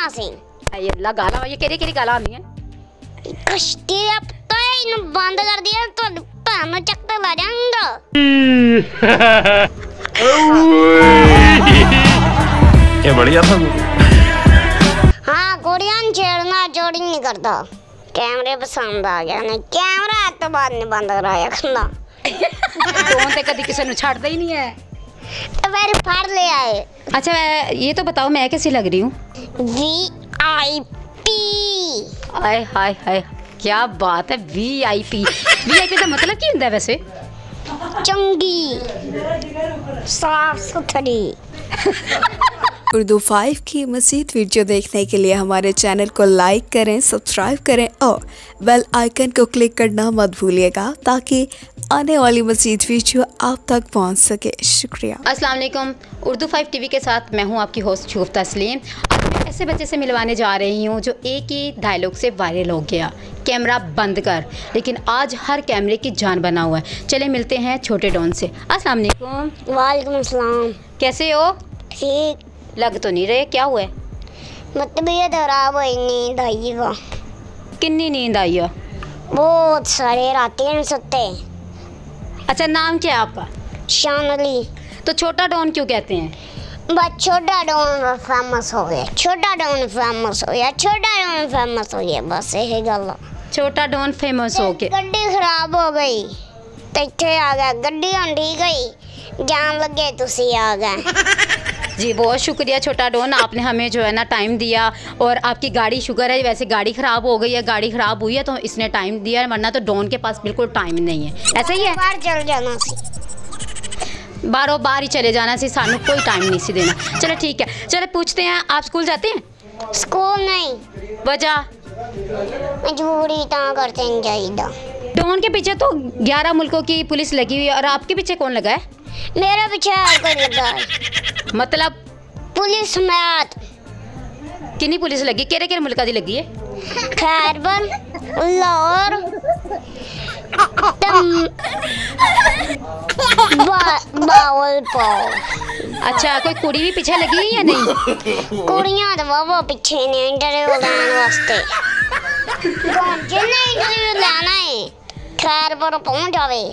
करना सी। ये अल्लाह गाला ये केड़ी गाला आंदी है कश्ती दा पत्ता इनु बंद कर दिया तो भैन चक के ला जाऊंगा। ये बढ़िया था। हाँ कुड़ियां छेड़ना चोरी नहीं करता। कैमरे पसंद आ गया ने कैमरा तो बाद में बंद कराया करना। डॉन ते कदी किसी नु छाड़दा ही नहीं है तो फिर फाड़ ले आए। अच्छा ये तो बताओ मैं कैसी लग रही हूँ? VIP। आय हाय हाय क्या बात है। VIP का मतलब क्या होता है वैसे? चंगी साफ सुथरी। उर्दू 5 की मज़ीद वीडियो देखने के लिए हमारे चैनल को लाइक करें, सब्सक्राइब करें और बेल आइकन को क्लिक करना मत भूलिएगा ताकि आने वाली मज़ीद वीडियो आप तक पहुंच सके। शुक्रिया। अस्सलाम वालेकुम। उर्दू 5 टीवी के साथ मैं हूं आपकी होस्ट शूफ तस्लीम। आज मैं ऐसे बच्चे से मिलवाने जा रही हूं जो एक ही डायलॉग से वायरल हो गया, कैमरा बंद कर। लेकिन आज हर कैमरे की जान बना हुआ है। चले मिलते हैं छोटे डॉन से। अस्सलाम वालेकुम। वालेकुम अस्सलाम। कैसे हो? ठीक। लग तो नहीं रहे, क्या हुआ है? मतलब ये खराब हुई नींद आई वो। कितनी नींद आई है? बहुत सारे रातें नहीं सोते। अच्छा नाम क्या है आपका? शानली। तो छोटा डॉन क्यों कहते हैं? बस छोटा डॉन फेमस हो गया, छोटा डॉन फेमस हो गया, छोटा डॉन फेमस हो गया, बस यही गल। छोटा डॉन फेमस हो गया। गड्डी खराब हो गई तो इत्थे आ गया, गड्डी हुण ठीक गई जान लगे तुसी आ गए। जी बहुत शुक्रिया छोटा डॉन, आपने हमें जो है ना टाइम दिया। और आपकी गाड़ी शुक्र है, वैसे गाड़ी ख़राब हो गई है, गाड़ी ख़राब हुई है तो इसने टाइम दिया, वरना तो डॉन के पास बिल्कुल टाइम नहीं है। ऐसा ही है, बाहर चल जाना सी, बारों बार ही चले जाना सी, सानू कोई टाइम नहीं सी देना। चलो ठीक है, चलो पूछते हैं आप स्कूल जाते हैं? स्कूल नहीं। वजह? मजबूरी ता करते नहीं चाहिए। डॉन के पीछे तो 11 मुल्कों की पुलिस लगी हुई है और आपके पीछे कौन लगा है? मेरे पीछे और कोई लगा है। मतलब पुलिस मैथ कितनी पुलिस लगी, केरे मुल्का दी लगी है? खैबर, लाहौर, बावलपुर। अच्छा कोई कुड़ी भी पीछे लगी है या नहीं? कुड़ियां तो वो पीछे ने इंटरव्यू लेने वास्ते। जिन्हें इंटरव्यू लेना है खैबर पहुंच जावे।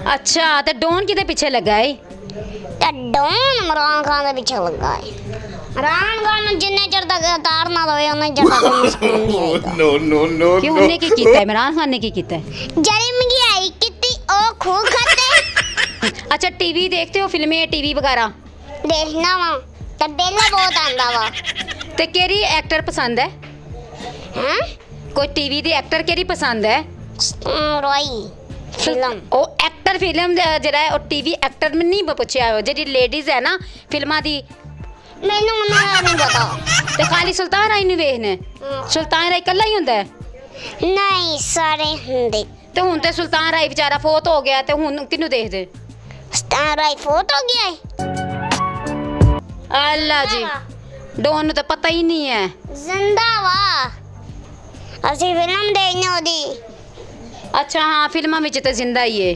अच्छा तो डॉन किधर पीछे लगा है? तो डॉन इमरान खान के पीछे लगा है। इमरान खान जिन्ने चर तक तार ना दवे उन्ने चर तक मुस्कुन नहीं आएगा। नो नो नो क्यों उन्ने की कीता है? इमरान खान ने की कीता है? जरी की आई कितनी ओ खूब खाते। अच्छा टीवी देखते हो, फिल्में टीवी वगैरह? देखना वा तो बेला बहुत आंदा वा। ते केरी एक्टर पसंद है? हैं? कोई टीवी दी एक्टर केरी पसंद है? रोई फिल्म ओ एक्टर फिल्म जरा है और टीवी एक्टर में नहीं पूछया हो, जेडी लेडीज है ना फिल्मा दी मैनू उन्हें नहीं पता। ते खाली सुल्तान राय नु वेखने? सुल्तान राय कल्ला ही हुंदा है? नहीं सारे हुंदे। ते हुन ते सुल्तान राय बेचारा फोत हो गया, ते हुन किनु देख दे? सुल्तान राय फोत हो गया है। अल्लाह जी, डॉन नु तो पता ही नहीं है। जिंदा वा, असि फिल्म देखने ओदी। अच्छा हाँ फिल्मा में तो जिंदा ही है।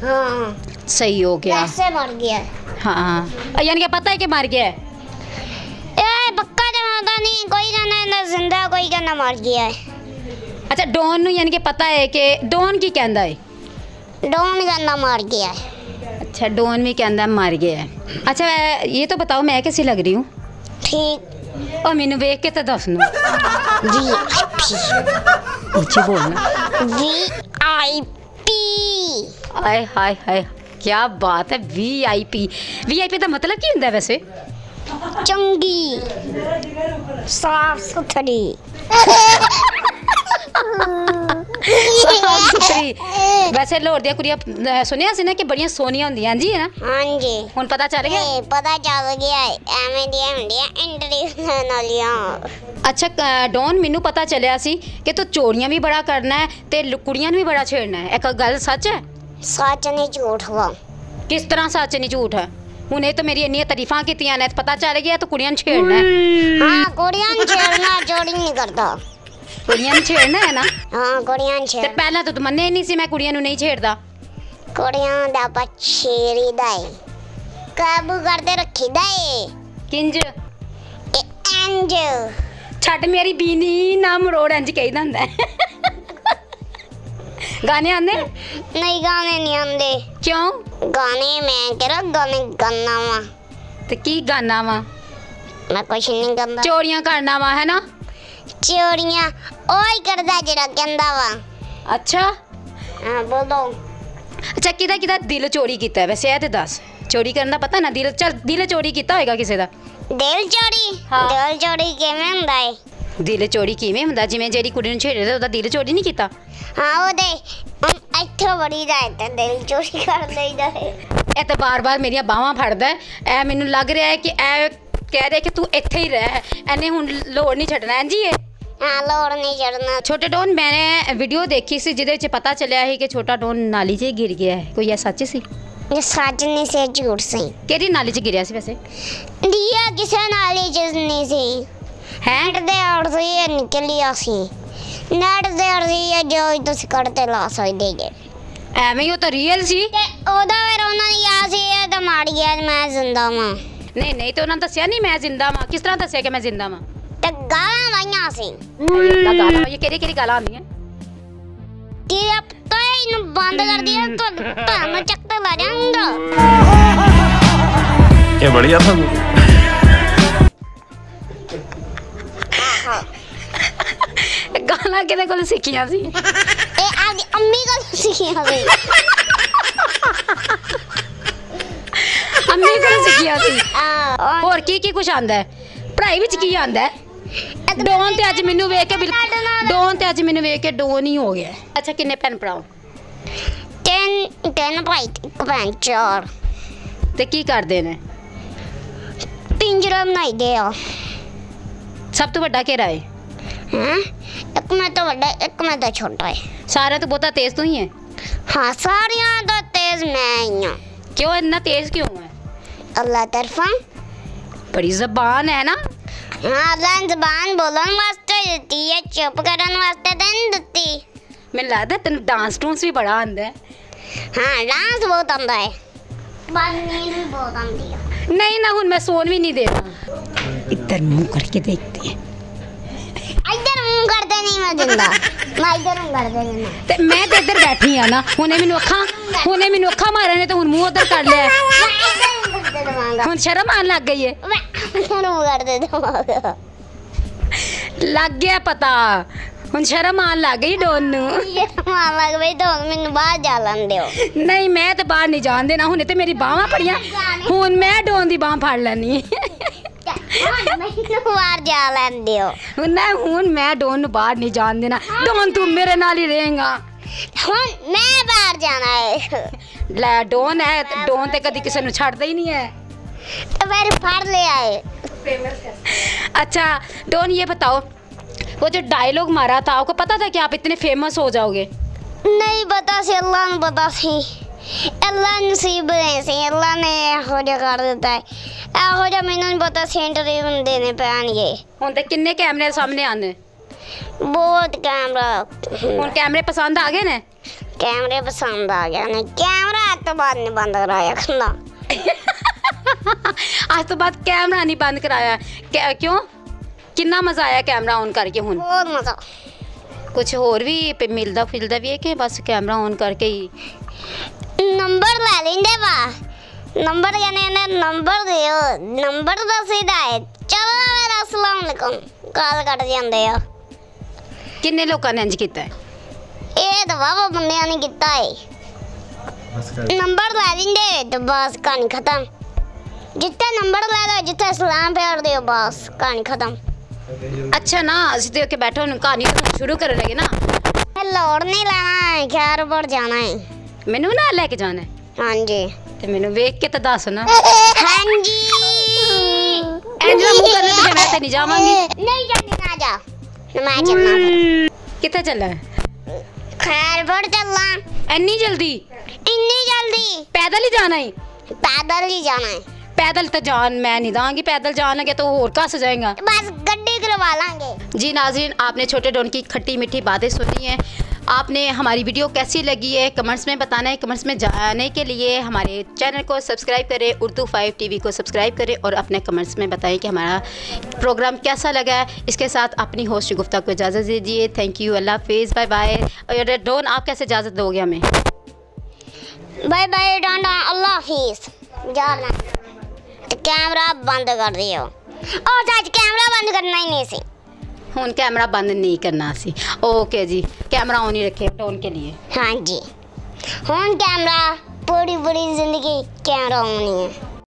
हाँ सही हो गया। कैसे मर गया? हाँ यानी कि पता है कि मर गया है? ए पक्का तो पता नहीं, कोई कहना जिंदा कोई कहना मर गया है। अच्छा डॉन नु यानी कि पता है कि डॉन की कहंदा है? डॉन कहना मर गया है। अच्छा डॉन भी कहंदा मर गया है। अच्छा ये तो बताओ मैं कैसी लग रही हूँ? ठीक। और मैनू देख के तो दस नो नीचे बोलना VIP। आय हाय हाय क्या बात है। VIP का मतलब क्या होता है वैसे? चंगी साफ सुथरी। वैसे लाहौर दी कुड़ियां सुनिया सी ना कि बड़ियां सोहनियां होंदियां जी है ना? हाँ जी। हुन पता चल गया? पता चल गया एवें दी होंदियां इंटरव्यू वालियां। अच्छा डॉन मैनू पता चलिया सी कि तू चोरियां भी बड़ा करना है ते कुड़ियां भी बड़ा छेड़ना है, एक गल सच है? सच नहीं झूठ हुआ। किस तरह सच नहीं झूठ है? हुने तो मेरी इन्नी तारीफां कीतियां ने, पता चल गया तो कुड़ियां छेड़ना है। हाँ कुड़ियां छेड़ना, चोरी नहीं करता। कुड़ियां छेड़ना है ना? हाँ कुड़ियां छेड़। ते पहला तो मन्ने ही नहीं सी मैं कुड़ियां नू नहीं छेड़दा। कुड़ियां दा पछेरी दाई काबू करते रखी दाई। किंज? इंज ਛੱਡ ਮੇਰੀ ਬੀਨੀ ਨਾ ਮਰੋੜ ਇੰਜ ਕਹੀਦਾ ਹੁੰਦਾ ਗਾਣੇ ਆਉਂਦੇ नहीं गाने नहीं आंदे ਕਿਉਂ गाने मैं कह रहा गाने गाना वा ਤੇ ਕੀ ਗਾਣਾ ਵਾ मैं कुछ नहीं गांदा ਚੋਰੀਆਂ ਕਰਨਾ ਵਾ ਹੈ ਨਾ चोरियां ओही करदा जेड़ा कहंदा वा ਅੱਛਾ हां बोलो ਅੱਛਾ ਕਿਹਦਾ ਦਿਲ ਚੋਰੀ ਕੀਤਾ ਵੈਸੇ ਇਹ ਤੇ ਦੱਸ ਚੋਰੀ ਕਰਨ ਦਾ ਪਤਾ ਨਾ ਦਿਲ ਚੋਰੀ ਕੀਤਾ ਹੋਏਗਾ ਕਿਸੇ ਦਾ दिल चोरी हाँ। दिल चोरी किवें हुंदा है ਦਿਲ ਚੋਰੀ ਕਿਵੇਂ ਹੁੰਦਾ ਜਿਵੇਂ ਜਿਹੜੀ ਕੁੜੀ ਨੂੰ ਛੇੜਦੇ ਉਹਦਾ ਦਿਲ ਚੋਰੀ ਨਹੀਂ ਕੀਤਾ हाँ ओदे ਇੱਥੇ ਬੜੀ ਦਾ ਹੈ ਤੇ ਦਿਲ ਚੋਰੀ ਕਰ ਲਈਦਾ ਹੈ ਇਹ ਤਾਂ ਬਾਰ-ਬਾਰ ਮੇਰੀਆਂ ਬਾਹਾਂ ਫੜਦਾ ਐ ਮੈਨੂੰ ਲੱਗ ਰਿਹਾ ਹੈ ਕਿ ਐ ਕਹਿ ਰਿਹਾ ਕਿ ਤੂੰ ਇੱਥੇ ਹੀ ਰਹਿ ਐਨੇ ਹੁਣ ਲੋੜ ਨਹੀਂ ਛੱਡਣਾ ਜੀ ਇਹ हाँ लोड़ नहीं चढ़ना ਛੋਟੇ ਡੋਨ ਮੈਨੇ ਵੀਡੀਓ ਦੇਖੀ ਸੀ ਜਿਹਦੇ ਵਿੱਚ ਪਤਾ ਚੱਲਿਆ ਸੀ ਕਿ ਛੋਟਾ ਡੋਨ ਨਾਲੀ 'ਚ ਗਿਰ ਗਿਆ ਹੈ ਕੋਈ ਇਹ ਸੱਚ ਸੀ ये सच नहीं से झूठ सी ਕਿਹੜੀ ਨਾਲੀ 'ਚ ਗਿਰਿਆ ਸੀ ਵੈਸੇ दिया किसे नाली च नहीं सी ਹੈ नेट दे और से ये निकली आसी नेट दे और से ये जो तुसी करते ला सकदे जे ਐਵੇਂ ਹੀ ਉਹ ਤਾਂ ਰੀਅਲ ਸੀ ਤੇ ਉਹਦਾ ਫਿਰ ਉਹਨਾਂ ਨੇ ਕਿਹਾ ਸੀ ਇਹ ਤਾਂ ਮਾਰ ਗਿਆ ਮੈਂ ਜ਼ਿੰਦਾ ਵਾਂ ਨਹੀਂ ਤੇ ਉਹਨਾਂ ਨੇ ਦੱਸਿਆ ਨਹੀਂ ਮੈਂ ਜ਼ਿੰਦਾ ਵਾਂ ਕਿਸ ਤਰ੍ਹਾਂ ਦੱਸਿਆ ਕਿ ਮੈਂ ਜ਼ਿੰਦਾ ਵਾਂ ਤੇ ਗਾਲਾਂ ਵਾਈਆਂ ਸੀ ਇਹ ਗਾਲਾਂ ਇਹ ਕਿਹੜੀ ਗਾਲਾਂ ਆਉਂਦੀਆਂ ਕਿ ਅਬ ਤਾਂ ਇਹਨੂੰ ਬੰਦ ਕਰ ਦਿਆ ਤਾਂ ਤੁਹਾਨੂੰ ਚੱਕਰ ਲਾ ਜਾਊਂਗਾ ये बढ़िया था वो। ਗਾਲਾਂ ਕਿਹਦੇ ਕੋਲ ਸਿੱਖੀਆਂ ਸੀ ਇਹ ਆਪਦੀ ਅੰਮੀ ਕੋਲ ਸਿੱਖਿਆ ਸੀ ਅੰਮੀ ਕੋਲ ਸਿੱਖੀਆਂ ਸੀ ਆ ਹੋਰ ਕੀ ਕੁਝ ਆਂਦਾ ਹੈ ਪੜ੍ਹਾਈ ਵਿੱਚ ਕੀ ਆਂਦਾ ਹੈ ਡੋਨ ਤੇ ਅੱਜ ਮੈਨੂੰ ਵੇਖ ਕੇ ਬਿਲਕੁਲ ਡੋਨ ਹੀ ਹੋ ਗਿਆ ਅੱਛਾ ਕਿੰਨੇ ਭੈਣ ਭਰਾ ਤਿੰਨ ਭਾਈ ਇੱਕ ਭੈਣ ਚਾਰ ਤੇ ਕੀ ਕਰਦੇ ਨੇ ਪਿੰਜਰਾ ਬਣਾਈਦੇ ਆ ਸਭ ਤੋਂ ਵੱਡਾ ਕਿਹੜਾ ਹੈ ਹਾਂ ਇੱਕ ਮੈਂ ਤਾਂ ਵੱਡਾ ਇੱਕ ਮੈਂ ਤਾਂ ਛੋਟਾ ਹੈ ਸਾਰਿਆਂ ਤੋਂ ਬਹੁਤਾ ਤੇਜ਼ ਤੂੰ ਹੀ ਹੈ ਹਾਂ ਸਾਰਿਆਂ ਦਾ ਤੇਜ਼ ਮੈਂ ਹੀ ਹਾਂ ਕਿਉਂ ਇੰਨਾ ਤੇਜ਼ ਕਿਉਂ ਹੈ ਅੱਲਾ ਤਰਫਾਂ ਬੜੀ ਜ਼ਬਾਨ ਹੈ ਨਾ ਹਾਂ ਅੱਲਾ ਨੇ ਜ਼ਬਾਨ ਬੋਲਣ ਵਾਸਤੇ ਦਿੱਤੀ ਹੈ ਚੁੱਪ ਕਰਨ ਵਾਸਤੇ ਤਾਂ ਨਹੀਂ ਦਿੱਤੀ ਮੈਨੂੰ ਲੱਗਦਾ ਤੈਨੂੰ ਡਾਂਸ ਟੂੰਸ ਵੀ ਬੜਾ ਆਉਂਦਾ ਹੈ ਹਾਂ ਡਾਂਸ ਬਹੁਤ ਆਉਂਦਾ ਹੈ ਪਰ ਨੀਂਦ ਵੀ ਬਹੁਤ ਆਉਂਦੀ ਹੈ नहीं ना ਹੁਣ मैं सोन भी नहीं देना इधर मुंह करके देखते हैं ਇੱਧਰ ਮੂੰਹ ਕਰਦੇ ਨਹੀਂ ਮੈਂ ਦਿੰਦਾ ਮੈਂ ਇੱਧਰ ਮੂੰਹ ਕਰਦੇ ਨਹੀਂ ਤੇ ਮੈਂ ਤੇ ਇੱਧਰ ਬੈਠੀ ਆ ਨਾ ਹੁਣੇ ਮੈਨੂੰ ਅੱਖਾਂ ਮਾਰਿਆ ਨੇ ਤੇ ਹੁਣ ਮੂੰਹ ਉਧਰ ਕਰ ਲਿਆ ਮੈਂ ਇੱਧਰ ਮੂੰਹ ਕਰਦੇ ਦਵਾਂਗਾ ਹੁਣ ਸ਼ਰਮ ਆਣ ਲੱਗ ਗਈ ਏ ਮੈਂ ਇੱਧਰ ਮੂੰਹ ਕਰਦੇ ਦਵਾਂਗਾ ਲੱਗ ਗਿਆ ਪਤਾ ਹੁਣ ਸ਼ਰਮ ਆਣ ਲੱਗ ਗਈ ਡੋਨ ਨੂੰ ਇਹ ਮਾਂ ਲੱਗ ਬਈ ਤਾਂ ਮੈਨੂੰ ਬਾਹਰ ਜਾ ਲੈਂਦੇ ਹੋ ਨਹੀਂ ਮੈਂ ਤੇ ਬਾਹਰ ਨਹੀਂ ਜਾਣ ਦੇਣਾ ਹੁਣੇ ਤੇ ਮੇਰੀ ਬਾਹਾਂ ਫੜੀਆਂ ਹੁਣ ਮੈਂ ਡੋਨ ਦੀ ਬਾਹ ਫੜ ਲੈਣੀ ਮੈਨੂੰ ਬਾਹਰ ਜਾ ਲੈਂਦੇ ਹੋ ਹੁਣ ਮੈਂ ਡੋਨ ਨੂੰ ਬਾਹਰ ਨਹੀਂ ਜਾਣ ਦੇਣਾ ਡੋਨ ਤੂੰ ਮੇਰੇ ਨਾਲ ਹੀ ਰਹੇਗਾ ਹੁਣ ਮੈਂ ਬਾਹਰ ਜਾਣਾ ਹੈ ਲੈ ਡੋਨ ਹੈ ਡੋਨ ਤੇ ਕਦੀ ਕਿਸੇ ਨੂੰ ਛੱਡਦਾ ਹੀ ਨਹੀਂ ਹੈ तो मेरे फाड़ ले आए अच्छा डॉन ये बताओ वो जो डायलॉग मारा था आपको पता था कि आप इतने फेमस हो जाओगे नहीं पता सी अल्लाह ने पता सी अल्लाह नसीब नहीं सी अल्लाह ने हो जा कर देता है हो जा मैंने नहीं पता सी इंटरव्यू देने पैणगे ਹੁਣ ਤੇ ਕਿੰਨੇ ਕੈਮਰੇ ਸਾਹਮਣੇ ਆਉਂਦੇ बहुत कैमरा ਹੁਣ ਕੈਮਰੇ ਪਸੰਦ ਆ ਗਏ ਨੇ कैमरे पसंद आ गया नहीं कैमरा तो बाद नहीं बंद कराया करना आज तो बात कैमरा नहीं बंद कराया क्यों कितना मजा आया कैमरा ऑन करके ਹੁਣ बहुत मजा कुछ और भी मिलता फिलता भी है कि बस कैमरा ऑन करके ही नंबर ले लेंगे वा नंबर कहने नंबर दियो नंबर तो सीधा है चलो मेरा अस्सलाम वालेकुम काल कट जाते आ किन्ने लोगों ने इंज किया है ਇਹ ਤਾਂ ਵਾਵਾ ਬੰਦਿਆਂ ਨੇ ਕੀਤਾ ਹੈ ਨੰਬਰ ਲੈ ਲੈਂਦੇ ਤੇ ਬਸ ਕਹਾਣੀ ਖਤਮ ਜਿੱਥੇ ਨੰਬਰ ਲੈ ਲਓ ਜਿੱਥੇ ਸਲਾਮ ਫੇਰ ਦਿਓ ਬਸ ਕਹਾਣੀ ਖਤਮ अच्छा ना ਅਸੀਂ ਤੇ ਕੇ ਬੈਠੋ ਹੁਣ ਕਹਾਣੀ ਸ਼ੁਰੂ ਕਰਨ ਲੱਗੇ ਨਾ ਲੋੜ ਨਹੀਂ ਲੈਣਾ ਹੈ ਖੈਰ ਪਰ ਜਾਣਾ ਹੈ ਮੈਨੂੰ ਨਾ ਲੈ ਕੇ ਜਾਣਾ ਹੈ ਹਾਂਜੀ ਤੇ ਮੈਨੂੰ ਵੇਖ ਕੇ ਤਾਂ ਦੱਸ ਨਾ ਹਾਂਜੀ ਐਂਜਲਾ ਮੂੰਹ ਕਰਨ ਤੇ ਮੈਂ ਤੇ ਨਹੀਂ ਜਾਵਾਂਗੀ ਨਹੀਂ ਜਾਂਦੀ ਨਾ ਜਾ ਮੈਂ ਚੱਲਣਾ ਫਿਰ ਕਿੱਥੇ ਚੱਲਣਾ खैर पर चलना ਇੰਨੀ ਜਲਦੀ इतनी जल्दी पैदल ही जाना है पैदल ही जाना है पैदल तो जान मैं नहीं दांगी पैदल जान लगे तो और कहाँ से जाएगा बस गड्डी करवा लेंगे जी नाज़रीन आपने छोटे डॉन की खट्टी मीठी बातें सुनी हैं आपने हमारी वीडियो कैसी लगी है कमेंट्स में बताना है। कमेंट्स में जाने के लिए हमारे चैनल को सब्सक्राइब करें, उर्दू 5 टीवी को सब्सक्राइब करें और अपने कमेंट्स में बताएं कि हमारा प्रोग्राम कैसा लगा है। इसके साथ अपनी होस्ट गुफ्ता को इजाज़त दीजिए। थैंक यू, अल्लाह हाफिज़, बाय बाय। और डॉन, आप कैसे इजाज़त दोगे हमें? बाय बाय डॉन, अल्लाह हाफिज़। जाना तो कैमरा बंद कर दियो। और सच कैमरा बंद करना ही नहीं सी। हुन कैमरा बंद नहीं करना सी। ओके जी, कैमरा ऑन ही रखे डॉन के लिए। हाँ जी, हुन कैमरा पूरी ज़िंदगी कैमरा ऑन ही है।